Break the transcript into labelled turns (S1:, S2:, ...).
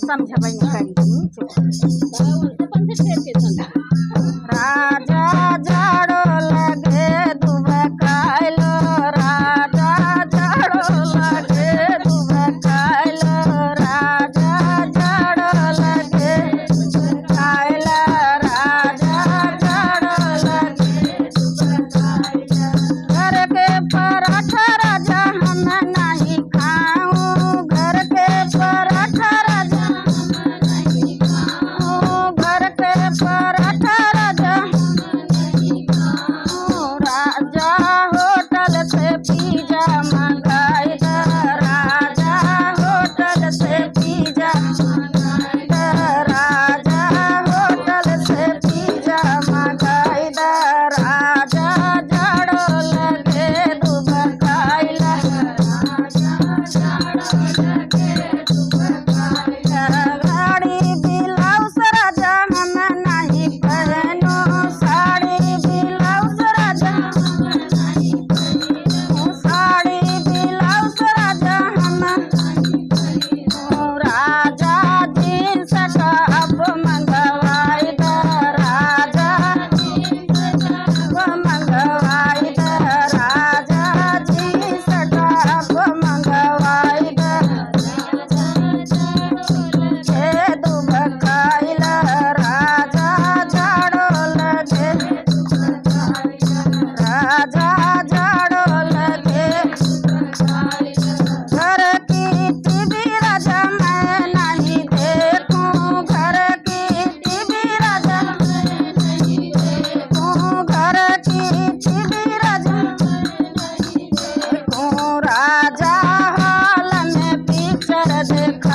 S1: समझबै नहीं राजा झाड़ो लगे दुबकाइलो राजा झाड़ो लगे दुबकाइलो राजा झाड़ो लगे दुबकाइलो राजा झाड़ो लगे दुबकाइलो घर के पराठा राजा हम नहीं खाऊं घर के पराठा राजा नहीं खाऊं घर के पराठा राजा राजा होटल से पिज्जा मंगाई द राजा होटल से पिज्जा मंगाई द राजा होटल से पिज्जा मंगाई द राजा झाड़ो लगे दुबकाइला राजा झाड़ो लगे दुबकाइला साड़ी ब्लाउज राजा हम नहीं पहनो साड़ी ब्लाउज राजा हम नहीं पहनो साड़ी ब्लाउज राजा हम नहीं पहनो राजा जींस टॉप मंगवाई द राजा जींस टॉप मंगवाई द राजा जींस टॉप मंगवाई द हे दुबकाइला राजा झाड़ो लगे राजा झाड़ो लगे घर की टीवी राजा मैं नहीं देखूं घर की टीवी राजा मैं नहीं देखूं घर की टीवी राजा नहीं देखूं राजा हॉल में पिक्चर देखा